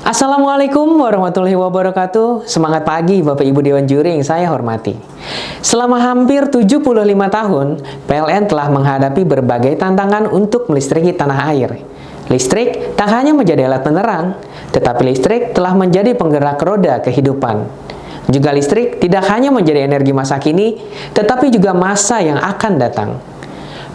Assalamualaikum warahmatullahi wabarakatuh. Semangat pagi Bapak Ibu Dewan Juri yang saya hormati. Selama hampir 75 tahun, PLN telah menghadapi berbagai tantangan untuk melistriki tanah air. Listrik tak hanya menjadi alat penerang, tetapi listrik telah menjadi penggerak roda kehidupan. Juga listrik tidak hanya menjadi energi masa kini, tetapi juga masa yang akan datang.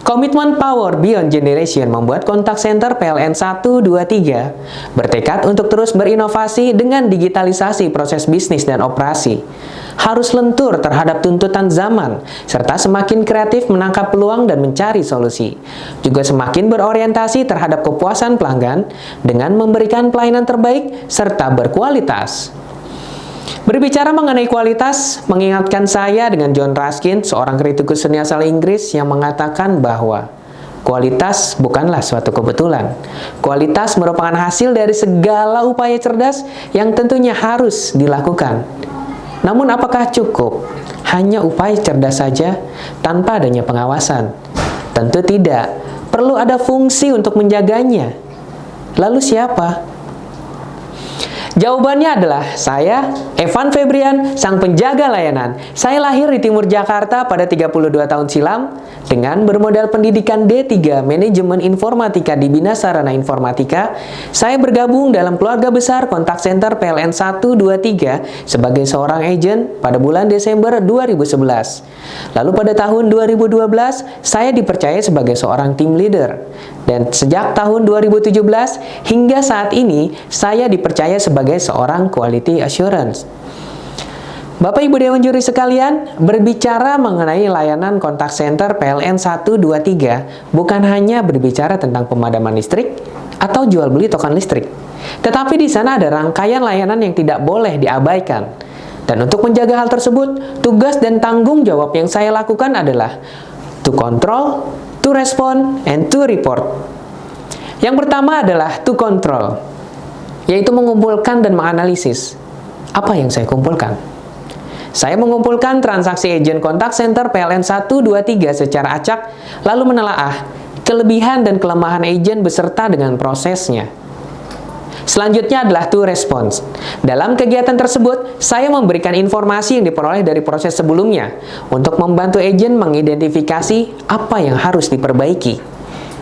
Komitmen Power Beyond Generation membuat kontak center PLN 123 bertekad untuk terus berinovasi dengan digitalisasi proses bisnis dan operasi. Harus lentur terhadap tuntutan zaman, serta semakin kreatif menangkap peluang dan mencari solusi. Juga semakin berorientasi terhadap kepuasan pelanggan dengan memberikan pelayanan terbaik serta berkualitas. Berbicara mengenai kualitas, mengingatkan saya dengan John Ruskin, seorang kritikus seni asal Inggris yang mengatakan bahwa kualitas bukanlah suatu kebetulan. Kualitas merupakan hasil dari segala upaya cerdas yang tentunya harus dilakukan. Namun apakah cukup hanya upaya cerdas saja tanpa adanya pengawasan? Tentu tidak. Perlu ada fungsi untuk menjaganya. Lalu siapa? Jawabannya adalah saya, Evan Febrian, sang penjaga layanan. Saya lahir di timur Jakarta pada 32 tahun silam dengan bermodal pendidikan D3 Manajemen Informatika di Bina Sarana Informatika. Saya bergabung dalam keluarga besar kontak center PLN 123 sebagai seorang agen pada bulan Desember 2011. Lalu pada tahun 2012, saya dipercaya sebagai seorang team leader. Dan sejak tahun 2017 hingga saat ini, saya dipercaya sebagai seorang quality assurance. Bapak Ibu Dewan Juri sekalian, berbicara mengenai layanan kontak center PLN 123 bukan hanya berbicara tentang pemadaman listrik atau jual beli token listrik. Tetapi di sana ada rangkaian layanan yang tidak boleh diabaikan. Dan untuk menjaga hal tersebut, tugas dan tanggung jawab yang saya lakukan adalah to control, to respond, and to report. Yang pertama adalah to control, yaitu mengumpulkan dan menganalisis. Apa yang saya kumpulkan? Saya mengumpulkan transaksi agent kontak center PLN 123 secara acak, lalu menelaah kelebihan dan kelemahan agent beserta dengan prosesnya. Selanjutnya adalah to response. Dalam kegiatan tersebut, saya memberikan informasi yang diperoleh dari proses sebelumnya untuk membantu agent mengidentifikasi apa yang harus diperbaiki,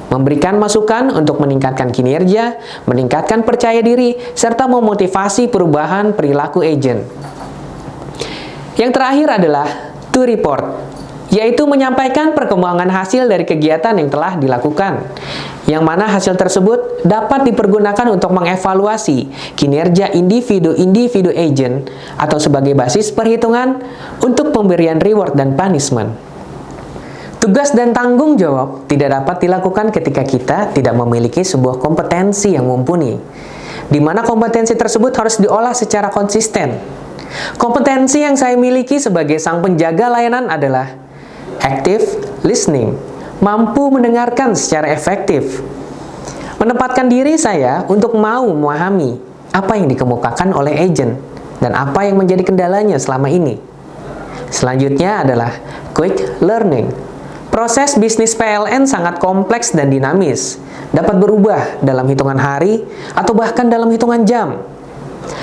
memberikan masukan untuk meningkatkan kinerja, meningkatkan percaya diri, serta memotivasi perubahan perilaku agent. Yang terakhir adalah to report, yaitu menyampaikan perkembangan hasil dari kegiatan yang telah dilakukan, yang mana hasil tersebut dapat dipergunakan untuk mengevaluasi kinerja individu-individu agent atau sebagai basis perhitungan untuk pemberian reward dan punishment. Tugas dan tanggung jawab tidak dapat dilakukan ketika kita tidak memiliki sebuah kompetensi yang mumpuni, di mana kompetensi tersebut harus diolah secara konsisten. Kompetensi yang saya miliki sebagai sang penjaga layanan adalah active listening, mampu mendengarkan secara efektif, menempatkan diri saya untuk mau memahami apa yang dikemukakan oleh agent dan apa yang menjadi kendalanya selama ini. Selanjutnya adalah quick learning. Proses bisnis PLN sangat kompleks dan dinamis, dapat berubah dalam hitungan hari atau bahkan dalam hitungan jam.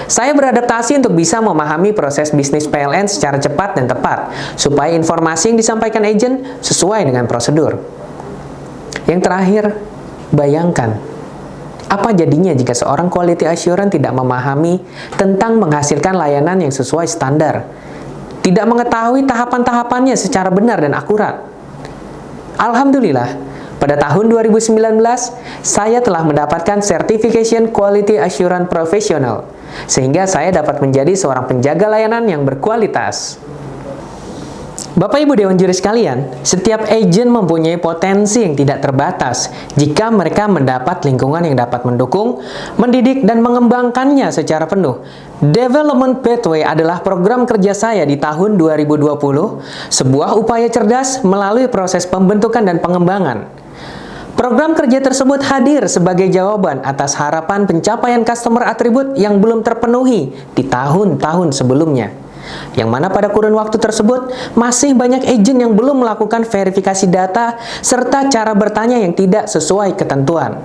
Saya beradaptasi untuk bisa memahami proses bisnis PLN secara cepat dan tepat, supaya informasi yang disampaikan agent sesuai dengan prosedur. Yang terakhir, bayangkan, apa jadinya jika seorang quality assurance tidak memahami tentang menghasilkan layanan yang sesuai standar, tidak mengetahui tahapan-tahapannya secara benar dan akurat. Alhamdulillah, pada tahun 2019, saya telah mendapatkan Certification Quality Assurance Professional, sehingga saya dapat menjadi seorang penjaga layanan yang berkualitas. Bapak Ibu Dewan Juri sekalian, setiap agent mempunyai potensi yang tidak terbatas jika mereka mendapat lingkungan yang dapat mendukung, mendidik, dan mengembangkannya secara penuh. Development Pathway adalah program kerja saya di tahun 2020, sebuah upaya cerdas melalui proses pembentukan dan pengembangan. Program kerja tersebut hadir sebagai jawaban atas harapan pencapaian customer atribut yang belum terpenuhi di tahun-tahun sebelumnya. Yang mana pada kurun waktu tersebut masih banyak agent yang belum melakukan verifikasi data serta cara bertanya yang tidak sesuai ketentuan.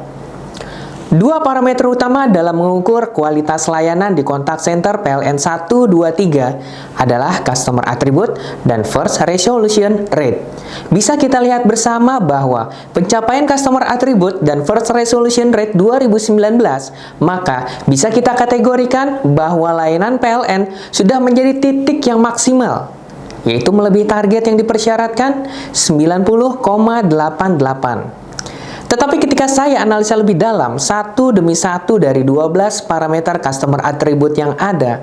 Dua parameter utama dalam mengukur kualitas layanan di kontak center PLN 123 adalah Customer Attribute dan First Resolution Rate. Bisa kita lihat bersama bahwa pencapaian Customer Attribute dan First Resolution Rate 2019, maka bisa kita kategorikan bahwa layanan PLN sudah menjadi titik yang maksimal, yaitu melebihi target yang dipersyaratkan 90,88. Tetapi ketika saya analisa lebih dalam satu demi satu dari 12 parameter customer attribute yang ada,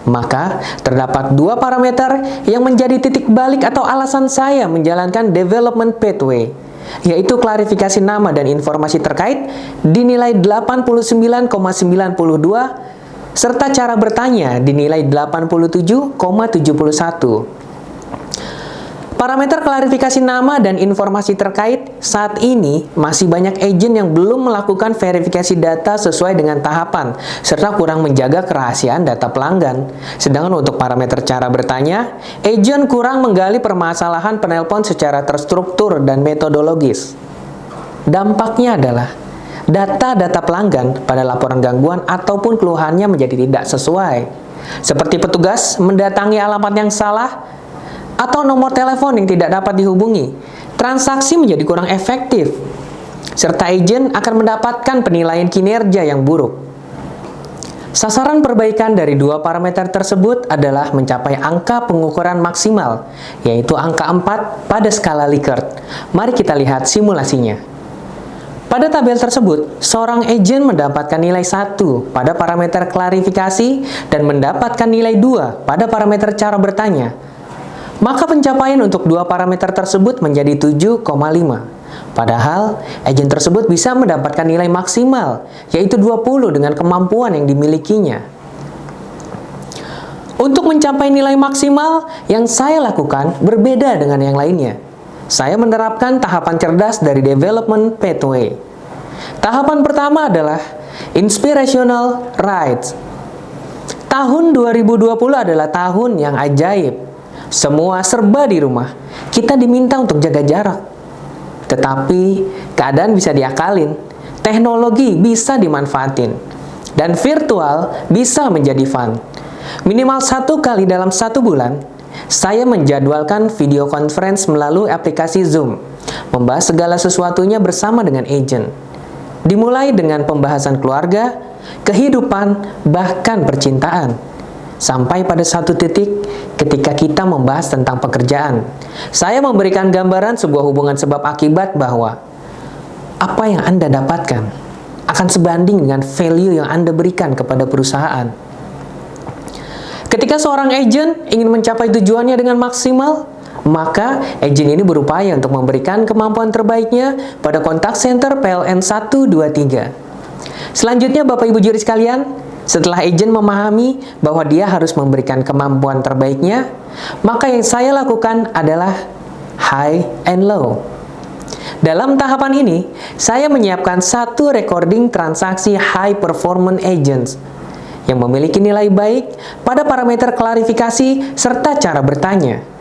maka terdapat dua parameter yang menjadi titik balik atau alasan saya menjalankan development pathway, yaitu klarifikasi nama dan informasi terkait dinilai 89,92 serta cara bertanya dinilai 87,71. Parameter klarifikasi nama dan informasi terkait saat ini masih banyak agen yang belum melakukan verifikasi data sesuai dengan tahapan serta kurang menjaga kerahasiaan data pelanggan. Sedangkan untuk parameter cara bertanya, agen kurang menggali permasalahan penelpon secara terstruktur dan metodologis. Dampaknya adalah data-data pelanggan pada laporan gangguan ataupun keluhannya menjadi tidak sesuai. Seperti petugas mendatangi alamat yang salah, atau nomor telepon yang tidak dapat dihubungi, transaksi menjadi kurang efektif, serta agen akan mendapatkan penilaian kinerja yang buruk. Sasaran perbaikan dari dua parameter tersebut adalah mencapai angka pengukuran maksimal, yaitu angka 4 pada skala Likert. Mari kita lihat simulasinya. Pada tabel tersebut, seorang agen mendapatkan nilai 1 pada parameter klarifikasi dan mendapatkan nilai 2 pada parameter cara bertanya. Maka pencapaian untuk dua parameter tersebut menjadi 7,5. Padahal, agen tersebut bisa mendapatkan nilai maksimal, yaitu 20 dengan kemampuan yang dimilikinya. Untuk mencapai nilai maksimal, yang saya lakukan berbeda dengan yang lainnya. Saya menerapkan tahapan cerdas dari development pathway. Tahapan pertama adalah inspirational rights. Tahun 2020 adalah tahun yang ajaib. Semua serba di rumah. Kita diminta untuk jaga jarak. Tetapi keadaan bisa diakalin. Teknologi bisa dimanfaatin. Dan virtual bisa menjadi fun. Minimal 1 kali dalam 1 bulan, saya menjadwalkan video conference melalui aplikasi Zoom. Membahas segala sesuatunya bersama dengan agent. Dimulai dengan pembahasan keluarga, kehidupan, bahkan percintaan. Sampai pada satu titik ketika kita membahas tentang pekerjaan. Saya memberikan gambaran sebuah hubungan sebab akibat bahwa apa yang Anda dapatkan akan sebanding dengan value yang Anda berikan kepada perusahaan. Ketika seorang agen ingin mencapai tujuannya dengan maksimal, maka agen ini berupaya untuk memberikan kemampuan terbaiknya pada kontak center PLN 123. Selanjutnya Bapak Ibu juri sekalian, setelah agen memahami bahwa dia harus memberikan kemampuan terbaiknya, maka yang saya lakukan adalah high and low. Dalam tahapan ini, saya menyiapkan satu recording transaksi high performance agents yang memiliki nilai baik pada parameter klarifikasi serta cara bertanya.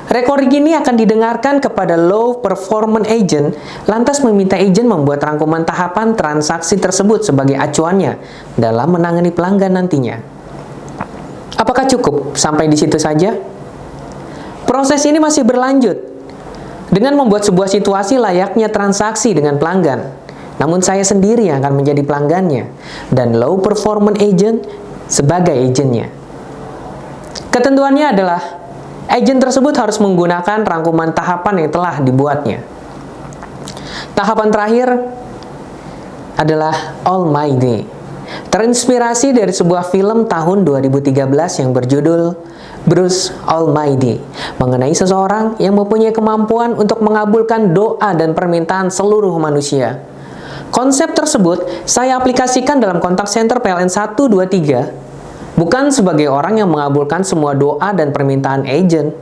Recording ini akan didengarkan kepada low performance agent, lantas meminta agent membuat rangkuman tahapan transaksi tersebut sebagai acuannya dalam menangani pelanggan nantinya. Apakah cukup sampai di situ saja? Proses ini masih berlanjut dengan membuat sebuah situasi layaknya transaksi dengan pelanggan. Namun saya sendiri yang akan menjadi pelanggannya dan low performance agent sebagai agentnya. Ketentuannya adalah agen tersebut harus menggunakan rangkuman tahapan yang telah dibuatnya. Tahapan terakhir adalah Almighty. Terinspirasi dari sebuah film tahun 2013 yang berjudul Bruce Almighty, mengenai seseorang yang mempunyai kemampuan untuk mengabulkan doa dan permintaan seluruh manusia. Konsep tersebut saya aplikasikan dalam kontak center PLN 123, bukan sebagai orang yang mengabulkan semua doa dan permintaan agent,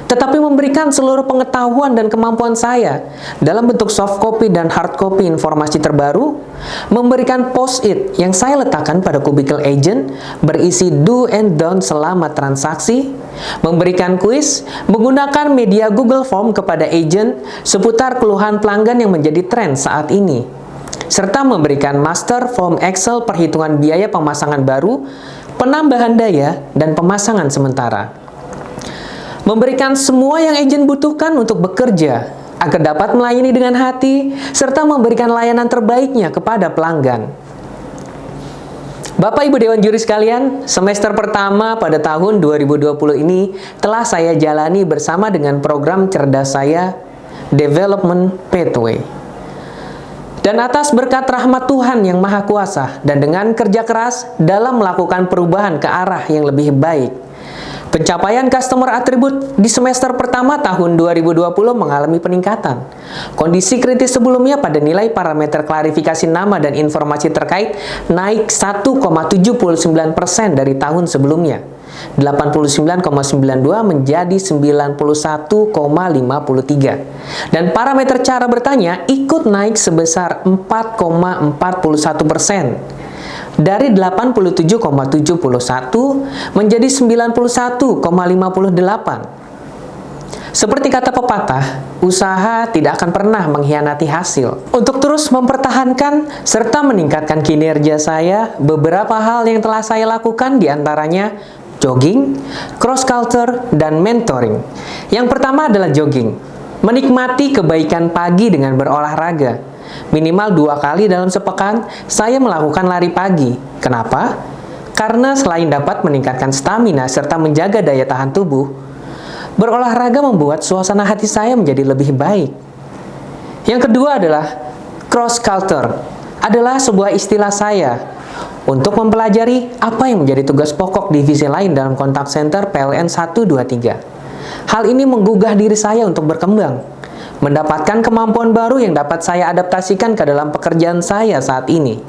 tetapi memberikan seluruh pengetahuan dan kemampuan saya dalam bentuk soft copy dan hard copy informasi terbaru, memberikan post-it yang saya letakkan pada kubikel agent berisi do and don't selama transaksi, memberikan kuis, menggunakan media Google Form kepada agent seputar keluhan pelanggan yang menjadi tren saat ini. serta memberikan master form Excel perhitungan biaya pemasangan baru, penambahan daya, dan pemasangan sementara. Memberikan semua yang agen butuhkan untuk bekerja agar dapat melayani dengan hati, serta memberikan layanan terbaiknya kepada pelanggan. Bapak Ibu Dewan Juri sekalian, semester pertama pada tahun 2020 ini telah saya jalani bersama dengan program cerdas saya, Development Pathway. Dan atas berkat rahmat Tuhan yang Maha Kuasa dan dengan kerja keras dalam melakukan perubahan ke arah yang lebih baik, pencapaian customer attribute di semester pertama tahun 2020 mengalami peningkatan. Kondisi kritis sebelumnya pada nilai parameter klarifikasi nama dan informasi terkait naik 1,79% dari tahun sebelumnya. 89,92 menjadi 91,53. Dan parameter cara bertanya ikut naik sebesar 4,41%. Dari 87,71 menjadi 91,58. Seperti kata pepatah, usaha tidak akan pernah mengkhianati hasil. Untuk terus mempertahankan serta meningkatkan kinerja saya, beberapa hal yang telah saya lakukan diantaranya jogging, cross culture, dan mentoring. Yang pertama adalah jogging. Menikmati kebaikan pagi dengan berolahraga. Minimal 2 kali dalam sepekan, saya melakukan lari pagi. Kenapa? Karena selain dapat meningkatkan stamina serta menjaga daya tahan tubuh, berolahraga membuat suasana hati saya menjadi lebih baik. Yang kedua adalah cross culture. Adalah sebuah istilah saya untuk mempelajari apa yang menjadi tugas pokok divisi lain dalam kontak center PLN 123. Hal ini menggugah diri saya untuk berkembang, mendapatkan kemampuan baru yang dapat saya adaptasikan ke dalam pekerjaan saya saat ini.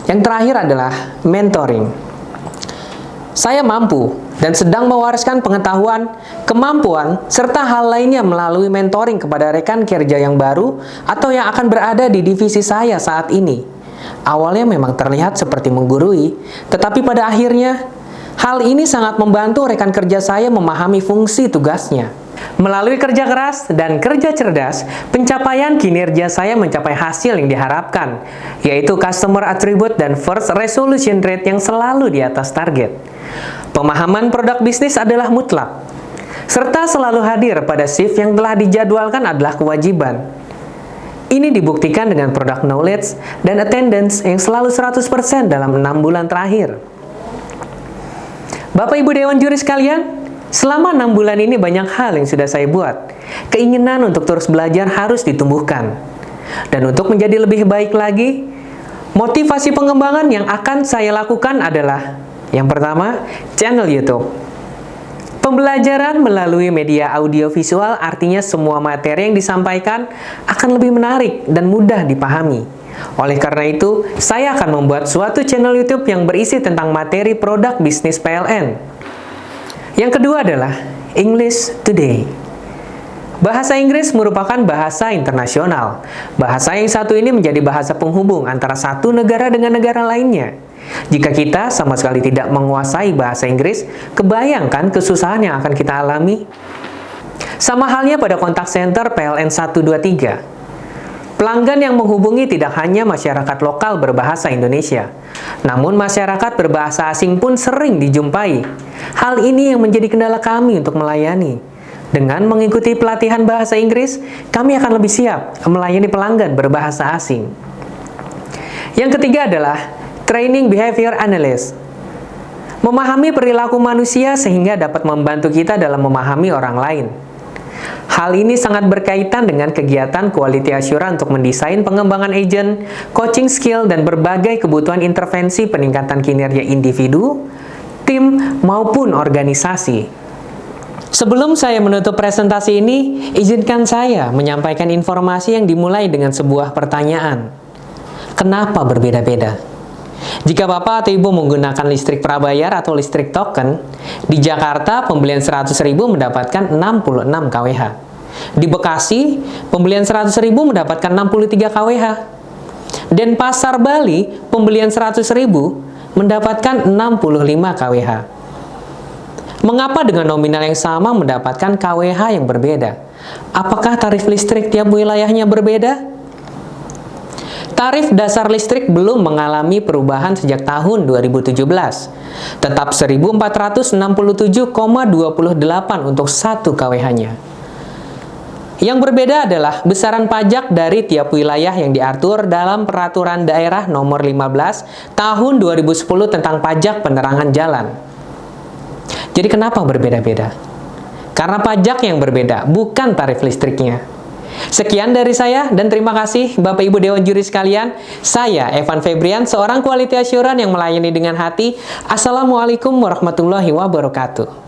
Yang terakhir adalah mentoring. Saya mampu dan sedang mewariskan pengetahuan, kemampuan, serta hal lainnya melalui mentoring kepada rekan kerja yang baru atau yang akan berada di divisi saya saat ini. Awalnya memang terlihat seperti menggurui, tetapi pada akhirnya hal ini sangat membantu rekan kerja saya memahami fungsi tugasnya. Melalui kerja keras dan kerja cerdas, pencapaian kinerja saya mencapai hasil yang diharapkan, yaitu customer attribute dan first resolution rate yang selalu di atas target. Pemahaman produk bisnis adalah mutlak, serta selalu hadir pada shift yang telah dijadwalkan adalah kewajiban. Ini dibuktikan dengan product knowledge dan attendance yang selalu 100% dalam 6 bulan terakhir. Bapak Ibu Dewan Juri sekalian, selama 6 bulan ini banyak hal yang sudah saya buat. Keinginan untuk terus belajar harus ditumbuhkan. Dan untuk menjadi lebih baik lagi, motivasi pengembangan yang akan saya lakukan adalah yang pertama, channel YouTube. Pembelajaran melalui media audiovisual artinya semua materi yang disampaikan akan lebih menarik dan mudah dipahami. Oleh karena itu, saya akan membuat suatu channel YouTube yang berisi tentang materi produk bisnis PLN. Yang kedua adalah English Today. Bahasa Inggris merupakan bahasa internasional. Bahasa yang satu ini menjadi bahasa penghubung antara satu negara dengan negara lainnya. Jika kita sama sekali tidak menguasai bahasa Inggris, kebayangkan kesusahan yang akan kita alami. Sama halnya pada kontak center PLN 123. Pelanggan yang menghubungi tidak hanya masyarakat lokal berbahasa Indonesia, namun masyarakat berbahasa asing pun sering dijumpai. Hal ini yang menjadi kendala kami untuk melayani. Dengan mengikuti pelatihan bahasa Inggris, kami akan lebih siap melayani pelanggan berbahasa asing. Yang ketiga adalah Training Behavior Analyst. Memahami perilaku manusia sehingga dapat membantu kita dalam memahami orang lain. Hal ini sangat berkaitan dengan kegiatan quality assurance untuk mendesain pengembangan agent, coaching skill, dan berbagai kebutuhan intervensi peningkatan kinerja individu, tim, maupun organisasi. Sebelum saya menutup presentasi ini, izinkan saya menyampaikan informasi yang dimulai dengan sebuah pertanyaan. Kenapa berbeda-beda? Jika Bapak atau Ibu menggunakan listrik prabayar atau listrik token, di Jakarta pembelian 100.000 mendapatkan 66 kWh. Di Bekasi, pembelian 100.000 mendapatkan 63 kWh. Denpasar, Bali, pembelian 100.000 mendapatkan 65 kWh. Mengapa dengan nominal yang sama mendapatkan kWh yang berbeda? Apakah tarif listrik tiap wilayahnya berbeda? Tarif dasar listrik belum mengalami perubahan sejak tahun 2017. Tetap 1.467,28 untuk 1 kWh-nya. Yang berbeda adalah besaran pajak dari tiap wilayah yang diatur dalam Peraturan Daerah Nomor 15 Tahun 2010 tentang pajak penerangan jalan. Jadi kenapa berbeda-beda? Karena pajak yang berbeda, bukan tarif listriknya. Sekian dari saya dan terima kasih Bapak Ibu Dewan Juri sekalian. Saya Evan Febrian, seorang quality assurance yang melayani dengan hati. Assalamualaikum warahmatullahi wabarakatuh.